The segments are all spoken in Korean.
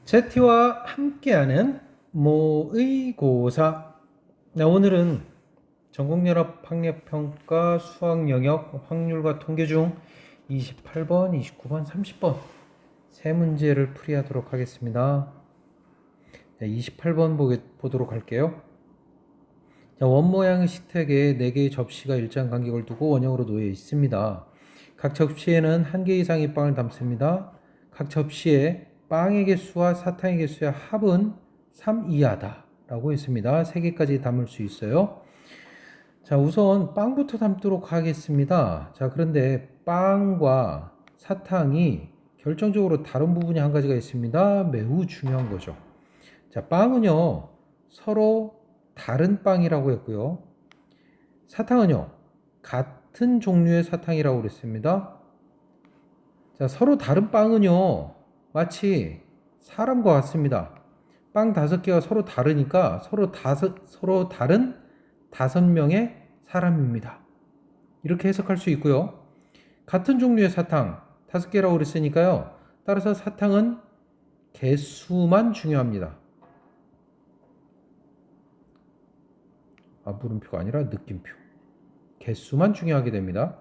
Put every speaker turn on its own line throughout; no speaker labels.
제티와 함께하는 모의고사. 오늘은 전국연합 학력평가 수학영역 확률과 통계 중 28번, 29번, 30번 세 문제를 풀이하도록 하겠습니다. 28번 보도록 할게요. 원모양의 식탁에 4개의 접시가 일정 간격을 두고 원형으로 놓여 있습니다. 각 접시에는 1개 이상의 빵을 담습니다. 각 접시에 빵의 개수와 사탕의 개수의 합은 3 이하다 라고 했습니다. 3개까지 담을 수 있어요. 자, 우선 빵부터 담도록 하겠습니다. 자, 그런데 빵과 사탕이 결정적으로 다른 부분이 한 가지가 있습니다. 매우 중요한 거죠. 자, 빵은요 서로 다른 빵이라고 했고요. 사탕은요 같은 종류의 사탕이라고 그랬습니다. 자, 서로 다른 빵은요 마치 사람과 같습니다. 빵 5개가 서로 다르니까 서로 다른 5명의 사람입니다. 이렇게 해석할 수 있고요. 같은 종류의 사탕 5개라고 그랬으니까요. 따라서 사탕은 개수만 중요합니다. 물음표가 아니라 느낌표. 개수만 중요하게 됩니다.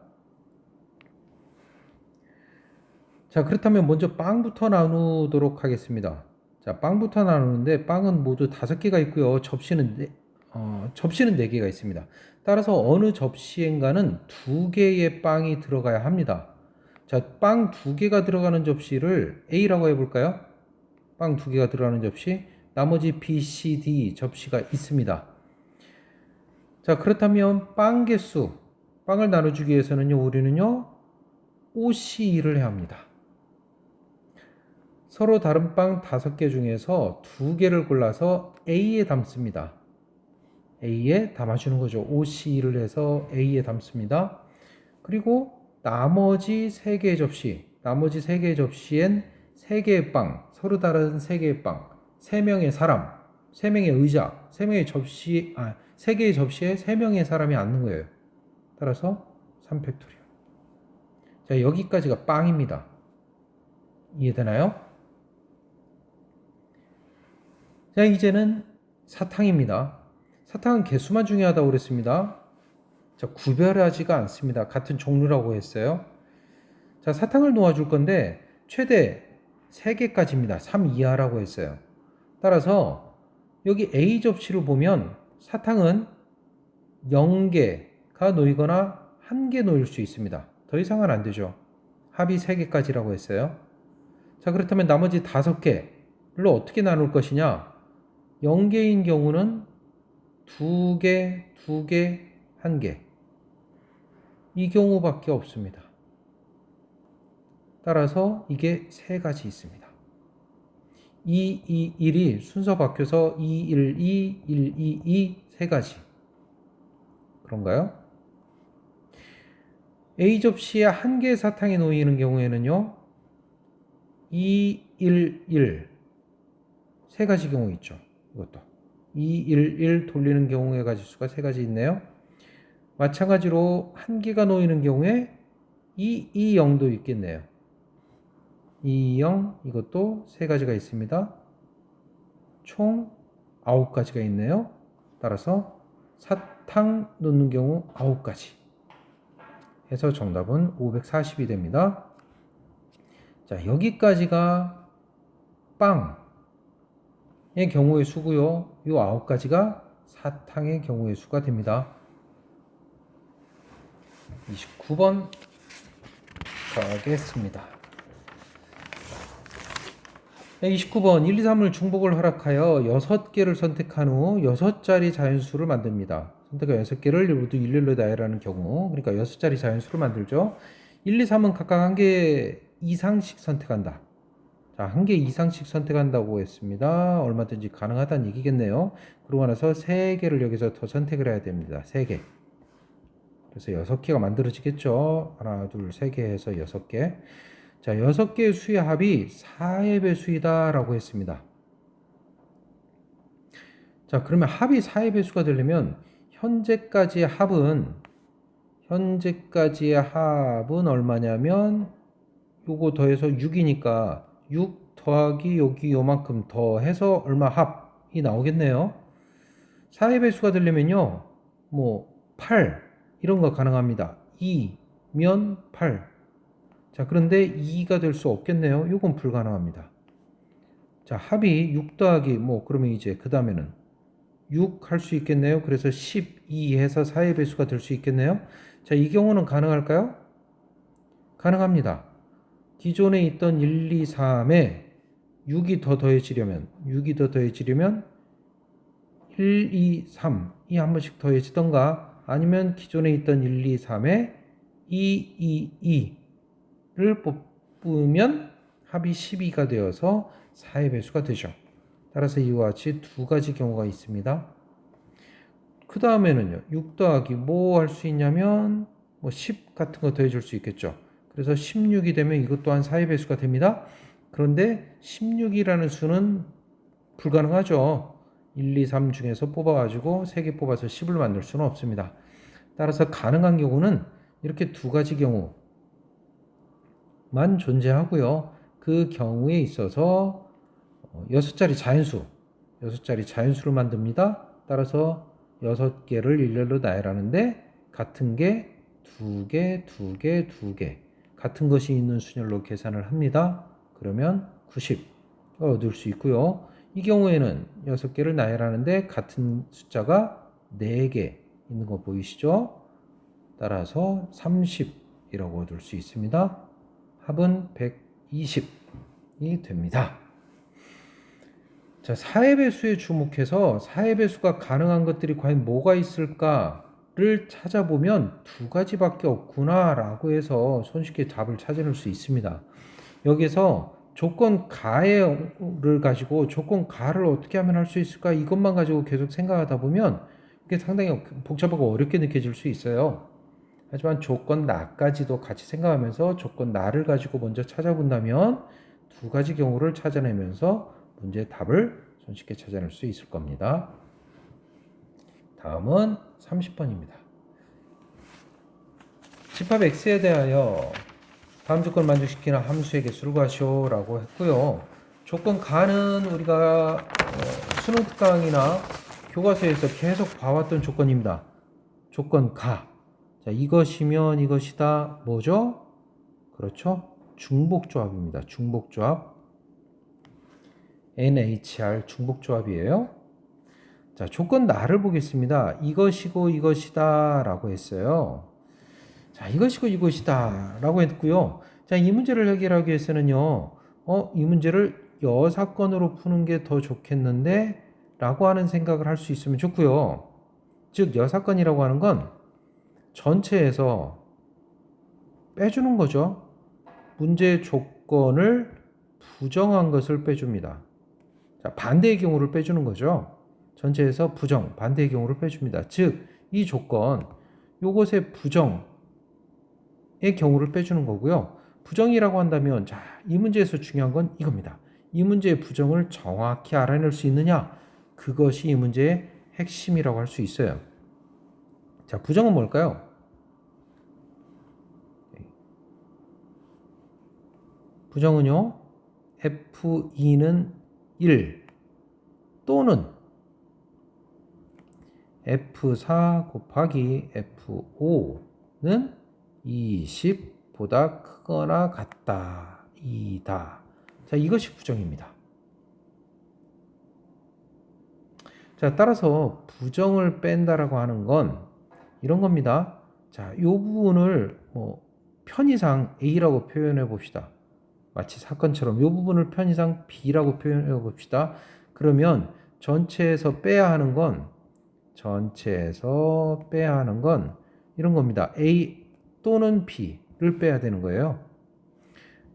자, 그렇다면 먼저 빵부터 나누도록 하겠습니다. 자, 빵부터 나누는데 빵은 모두 5개가 있고요. 접시는 4개가 있습니다. 따라서 어느 접시엔가는 2개의 빵이 들어가야 합니다. 자, 빵 2개가 들어가는 접시를 A라고 해볼까요? 빵 2개가 들어가는 접시, 나머지 B, C, D 접시가 있습니다. 자, 그렇다면 빵 개수, 빵을 나눠주기 위해서는요, 우리는요, OCE를 해야 합니다. 서로 다른 빵 5개 중에서 2개를 골라서 A에 담습니다. A에 담아주는 거죠. OCE를 해서 A에 담습니다. 그리고 나머지 3개의 접시엔 3개의 빵, 서로 다른 3개의 빵, 3명의 사람, 3명의 의자, 3개의 접시에 3명의 사람이 앉는 거예요. 따라서 3팩토리얼. 자, 여기까지가 빵입니다. 이해되나요? 자, 이제는 사탕입니다. 사탕은 개수만 중요하다고 그랬습니다. 자, 구별하지가 않습니다. 같은 종류라고 했어요. 자, 사탕을 놓아줄 건데 최대 3개까지입니다. 3 이하라고 했어요. 따라서 여기 A 접시를 보면 사탕은 0개가 놓이거나 1개 놓일 수 있습니다. 더 이상은 안 되죠. 합이 3개까지라고 했어요. 자, 그렇다면 나머지 5개를 어떻게 나눌 것이냐? 0개인 경우는 2개, 2개, 1개. 이 경우밖에 없습니다. 따라서 이게 3가지 있습니다. 2, 2, 1이 순서 바뀌어서 2, 1, 2, 1, 2, 2, 3가지. 그런가요? A 접시에 1개의 사탕이 놓이는 경우에는요, 2, 1, 1. 3가지 경우 있죠. 이것도. 2, 1, 1 돌리는 경우의 가지수가 3가지 있네요. 마찬가지로 1개가 놓이는 경우에 2, 2, 0도 있겠네요. 2, 0 이것도 3가지가 있습니다. 총 9가지가 있네요. 따라서 사탕 놓는 경우 9가지 해서 정답은 540이 됩니다. 자, 여기까지가 빵의 경우의 수고요. 이 9가지가 사탕의 경우의 수가 됩니다. 29번 가겠습니다. 29번 1, 2, 3을 중복을 허락하여 6개를 선택한 후 6자리 자연수를 만듭니다. 선택한 6개를 모두 일렬로 나열하는 경우, 그러니까 6자리 자연수를 만들죠. 1, 2, 3은 각각 1개 이상씩 선택한다. 자, 1개 이상씩 선택한다고 했습니다. 얼마든지 가능하다는 얘기겠네요. 그러고 나서 3개를 여기서 더 선택을 해야 됩니다. 3개. 그래서 6개가 만들어지겠죠. 하나, 둘, 3개 해서 6개. 자, 6개의 수의 합이 4의 배수이다 라고 했습니다. 자, 그러면 합이 4의 배수가 되려면 현재까지의 합은 얼마냐면 요거 더해서 6이니까 6 더하기 여기 요만큼 더해서 얼마 합이 나오겠네요. 4의 배수가 되려면요. 뭐 8 이런 거 가능합니다. 2면 8. 자, 그런데 2가 될 수 없겠네요. 이건 불가능합니다. 자, 합이 6 더하기 뭐 그러면 이제 그 다음에는 6 할 수 있겠네요. 그래서 12 해서 4의 배수가 될 수 있겠네요. 자, 이 경우는 가능할까요? 가능합니다. 기존에 있던 1, 2, 3에 6이 더 더해지려면 1, 2, 3이 한 번씩 더해지던가 아니면 기존에 있던 1, 2, 3에 2, 2, 2를 뽑으면 합이 12가 되어서 4의 배수가 되죠. 따라서 이와 같이 두 가지 경우가 있습니다. 그 다음에는요. 6 더하기 뭐 할 수 있냐면 뭐 10 같은 거 더해줄 수 있겠죠. 그래서 16이 되면 이것 또한 4의 배수가 됩니다. 그런데 16이라는 수는 불가능하죠. 1, 2, 3 중에서 뽑아가지고 3개 뽑아서 10을 만들 수는 없습니다. 따라서 가능한 경우는 이렇게 두 가지 경우만 존재하고요. 그 경우에 있어서 6자리 자연수를 만듭니다. 따라서 6개를 일렬로 나열하는데 같은 게 2개, 2개, 2개 같은 것이 있는 순열로 계산을 합니다. 그러면 90을 얻을 수 있고요. 이 경우에는 6개를 나열하는데 같은 숫자가 4개 있는 거 보이시죠? 따라서 30이라고 얻을 수 있습니다. 합은 120이 됩니다. 자, 4의 배수에 주목해서 4의 배수가 가능한 것들이 과연 뭐가 있을까를 찾아보면 두 가지밖에 없구나 라고 해서 손쉽게 답을 찾아낼 수 있습니다. 여기서 조건 가를 가지고 조건 가를 어떻게 하면 할 수 있을까 이것만 가지고 계속 생각하다 보면 이게 상당히 복잡하고 어렵게 느껴질 수 있어요. 하지만 조건 나까지도 같이 생각하면서 조건 나를 가지고 먼저 찾아본다면 두 가지 경우를 찾아내면서 문제의 답을 손쉽게 찾아낼 수 있을 겁니다. 다음은 30번입니다. 집합 x에 대하여 다음 조건을 만족시키는 함수의 개수를 구하시오 라고 했고요. 조건 가는 우리가 수능 특강이나 교과서에서 계속 봐왔던 조건입니다. 조건 가. 자, 이것이면 이것이다. 뭐죠? 그렇죠? 중복조합입니다. 중복조합. NHR 중복조합이에요. 자, 조건 나를 보겠습니다. 이것이고 이것이다 라고 했어요. 자, 이것이고 이것이다 라고 했고요. 자, 이 문제를 해결하기 위해서는요. 이 문제를 여사건으로 푸는 게 더 좋겠는데 라고 하는 생각을 할 수 있으면 좋고요. 즉 여사건이라고 하는 건 전체에서 빼주는 거죠. 문제의 조건을 부정한 것을 빼줍니다. 자, 반대의 경우를 빼주는 거죠. 전체에서 부정, 반대의 경우를 빼줍니다. 즉, 이 조건, 요것의 부정의 경우를 빼주는 거고요. 부정이라고 한다면, 자, 이 문제에서 중요한 건 이겁니다. 이 문제의 부정을 정확히 알아낼 수 있느냐? 그것이 이 문제의 핵심이라고 할 수 있어요. 자, 부정은 뭘까요? 부정은요, F2는 1 또는 F4 곱하기 F5는 20보다 크거나 같다. 이다. 자, 이것이 부정입니다. 자, 따라서 부정을 뺀다라고 하는 건 이런 겁니다. 자, 이 부분을 뭐 편의상 A라고 표현해 봅시다. 마치 사건처럼 이 부분을 편의상 B라고 표현해 봅시다. 그러면 전체에서 빼야 하는 건 이런 겁니다. A 또는 B를 빼야 되는 거예요.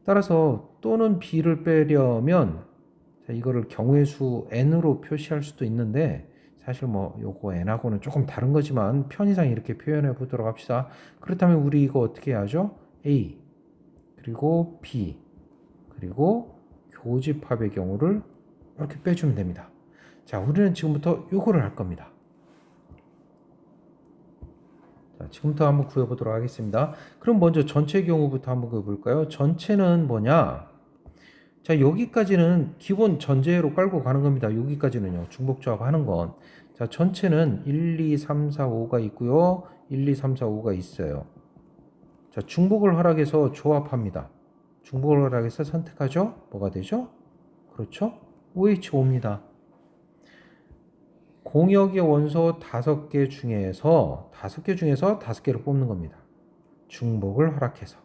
따라서 또는 B를 빼려면 자, 이거를 경우의 수 n으로 표시할 수도 있는데 사실 뭐 요거 n하고는 조금 다른 거지만 편의상 이렇게 표현해 보도록 합시다. 그렇다면 우리 이거 어떻게 해야죠? A 그리고 B 그리고 교집합의 경우를 이렇게 빼주면 됩니다. 자, 우리는 지금부터 요거를 할 겁니다. 자, 지금부터 한번 구해보도록 하겠습니다. 그럼 먼저 전체 경우부터 한번 구해볼까요? 전체는 뭐냐? 자, 여기까지는 기본 전제로 깔고 가는 겁니다. 여기까지는요. 중복조합 하는 건. 자, 전체는 1, 2, 3, 4, 5가 있고요. 1, 2, 3, 4, 5가 있어요. 자, 중복을 허락해서 조합합니다. 중복을 허락해서 선택하죠. 뭐가 되죠? 그렇죠? OH5입니다. 공역의 원소 5개 중에서 5개를 뽑는 겁니다. 중복을 허락해서.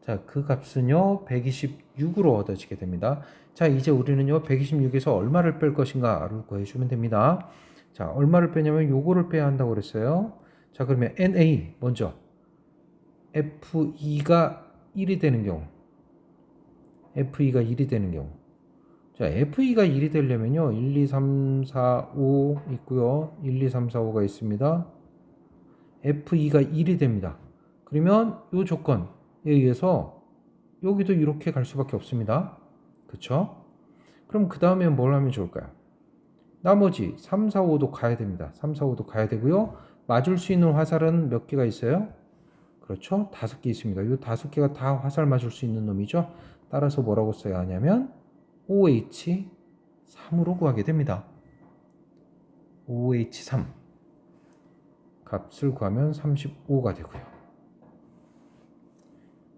자, 그 값은요, 126으로 얻어지게 됩니다. 자, 이제 우리는요, 126에서 얼마를 뺄 것인가를 구해주면 됩니다. 자, 얼마를 빼냐면 요거를 빼야 한다고 그랬어요. 자, 그러면 NA 먼저 F2가 1이 되는 경우, F2가 1이 되는 경우. 자, F2가 1이 되려면요, 1, 2, 3, 4, 5 있고요. 1, 2, 3, 4, 5가 있습니다. F2가 1이 됩니다. 그러면 이 조건에 의해서 여기도 이렇게 갈 수밖에 없습니다. 그쵸? 그럼 그 다음에 뭘 하면 좋을까요? 나머지 3, 4, 5도 가야 됩니다. 3, 4, 5도 가야 되고요. 맞을 수 있는 화살은 몇 개가 있어요? 그렇죠? 5개 있습니다. 이 5개가 다 화살 맞을 수 있는 놈이죠. 따라서 뭐라고 써야 하냐면 OH3으로 구하게 됩니다. OH3 값을 구하면 35가 되고요.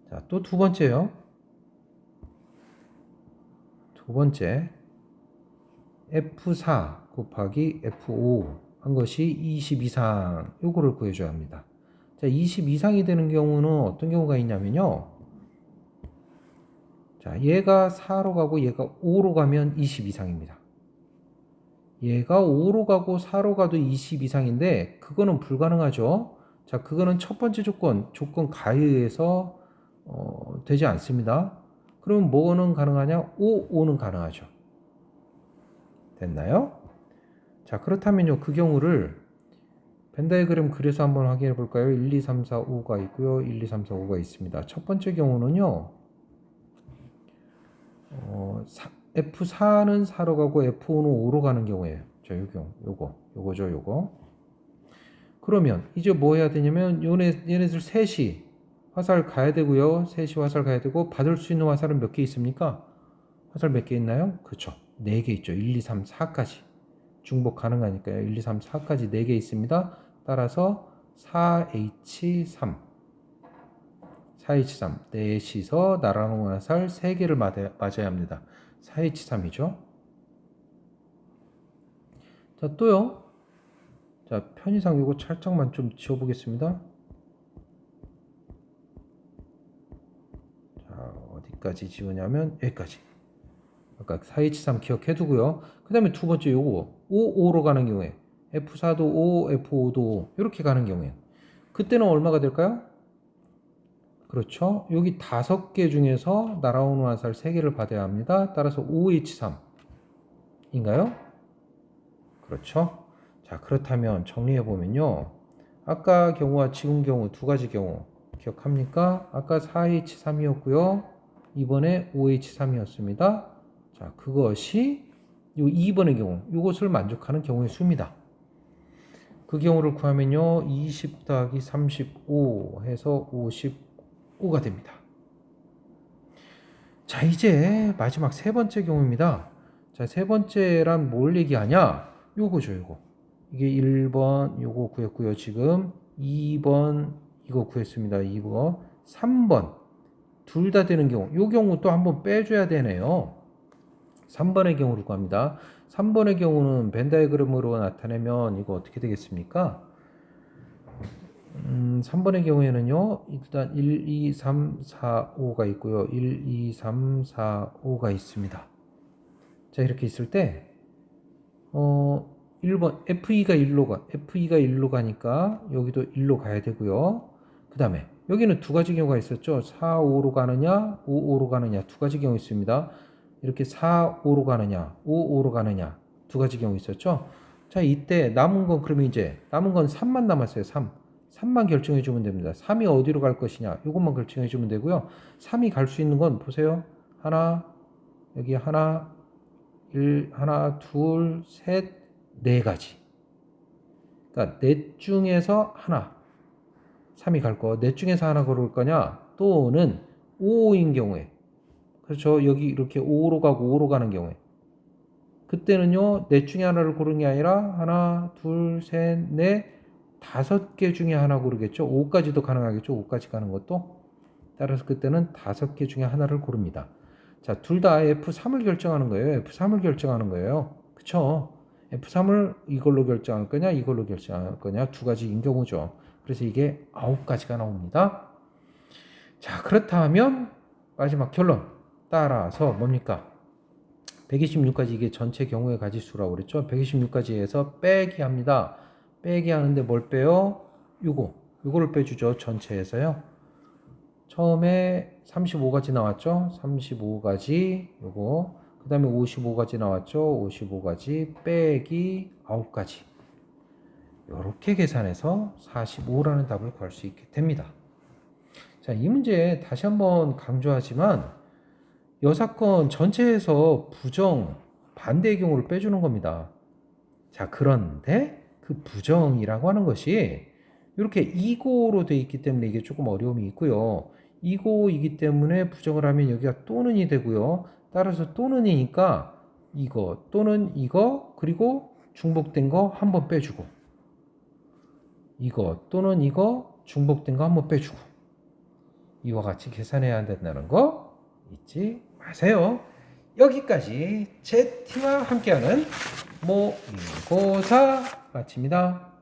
자, 또 두 번째요. 두 번째 F4 곱하기 F5 한 것이 20 이상 요거를 구해줘야 합니다. 자, 20 이상이 되는 경우는 어떤 경우가 있냐면요. 자, 얘가 4로 가고 얘가 5로 가면 20 이상입니다. 얘가 5로 가고 4로 가도 20 이상인데 그거는 불가능하죠. 자, 그거는 첫 번째 조건 가에서 되지 않습니다. 그럼 뭐는 가능하냐? 5, 5는 가능하죠. 됐나요? 자, 그렇다면요, 그 경우를 벤 다이어그램 그려서 한번 확인해 볼까요? 1, 2, 3, 4, 5가 있고요. 1, 2, 3, 4, 5가 있습니다. 첫 번째 경우는요, F4는 4로 가고 F5는 5로 가는 경우예요. 자, 요거죠. 그러면 이제 뭐 해야 되냐면 얘네들 셋이 화살 가야 되고요. 셋이 화살 가야 되고 받을 수 있는 화살은 몇 개 있습니까? 화살 몇 개 있나요? 그렇죠. 4개 있죠. 1, 2, 3, 4까지. 중복 가능하니까요. 1, 2, 3, 4까지 4개 있습니다. 따라서 4H3 넷이서 날아오는 화살 3개를 맞아야 합니다. 4H3이죠. 자, 또요. 자, 편의상 이거 살짝만 좀 지워보겠습니다. 자, 어디까지 지우냐면 여기까지. 아까 4H3 기억해 두고요. 그 다음에 두 번째 요거 5, 5로 가는 경우에 F4도 5, F5도 5 이렇게 가는 경우에 그때는 얼마가 될까요? 그렇죠. 여기 5개 중에서 날아오는 화살 3개를 받아야 합니다. 따라서 5H3인가요? 그렇죠. 자, 그렇다면 정리해 보면요. 아까 경우와 지금 경우 두 가지 경우 기억합니까? 아까 4H3이었고요. 이번에 5H3이었습니다. 자, 그것이 요 2번의 경우, 이것을 만족하는 경우의 수입니다. 그 경우를 구하면요. 20 더하기 35 해서 55가 됩니다. 자, 이제 마지막 세 번째 경우입니다. 자, 세 번째란 뭘 얘기하냐? 요거죠, 요거. 이게 1번 요거 구했고요. 지금 2번 이거 구했습니다. 이거 3번 둘 다 되는 경우. 요 경우 또 한번 빼줘야 되네요. 3번의 경우를 구합니다. 3번의 경우는 벤 다이어그램으로 나타내면 이거 어떻게 되겠습니까? 3번의 경우에는요. 일단 1, 2, 3, 4, 5가 있고요. 1, 2, 3, 4, 5가 있습니다. 자, 이렇게 있을 때 1번 F2가 1로 가니까 여기도 1로 가야 되고요. 그 다음에 여기는 두 가지 경우가 있었죠. 4, 5로 가느냐 5, 5로 가느냐 두 가지 경우 있습니다. 이렇게 4, 5로 가느냐 5, 5로 가느냐 두 가지 경우 있었죠. 자, 이때 남은 건 그러면 이제 남은 건 3만 남았어요. 3만 결정해 주면 됩니다. 3이 어디로 갈 것이냐 이것만 결정해 주면 되고요. 3이 갈 수 있는 건 보세요. 여기 하나 둘, 셋, 네 가지. 그러니까 넷 중에서 하나, 3이 갈 거, 넷 중에서 하나 고를 거냐, 또는 5인 경우에, 그렇죠. 여기 이렇게 5로 가고 5로 가는 경우에. 그때는요, 넷 중에 하나를 고르는 게 아니라 하나, 둘, 셋, 넷, 5개 중에 하나 고르겠죠. 5까지도 가능하겠죠. 5까지 가는 것도. 따라서 그때는 5개 중에 하나를 고릅니다. 자, 둘 다 F3을 결정하는 거예요. F3을 결정하는 거예요. 그쵸? F3을 이걸로 결정할 거냐, 이걸로 결정할 거냐, 두 가지인 경우죠. 그래서 이게 9가지가 나옵니다. 자, 그렇다면 마지막 결론. 따라서 뭡니까? 126까지 이게 전체 경우의 가지수라고 그랬죠. 126까지에서 빼기 합니다. 빼기 하는데 뭘 빼요? 요거를 빼주죠. 전체에서요. 처음에 35가지 나왔죠. 35가지 요거. 그 다음에 55가지 나왔죠. 55가지 빼기 9가지. 이렇게 계산해서 45라는 답을 구할 수 있게 됩니다. 자, 이 문제 다시 한번 강조하지만 여사건 전체에서 부정, 반대의 경우를 빼주는 겁니다. 자, 그런데 그 부정이라고 하는 것이 이렇게 이고로 되어 있기 때문에 이게 조금 어려움이 있고요. 이고이기 때문에 부정을 하면 여기가 또는이 되고요. 따라서 또는이니까 이거 또는 이거 그리고 중복된 거 한번 빼주고 이거 또는 이거 중복된 거 한번 빼주고 이와 같이 계산해야 된다는 거 잊지 마세요. 여기까지 제 팀와 함께하는 모의고사 마칩니다.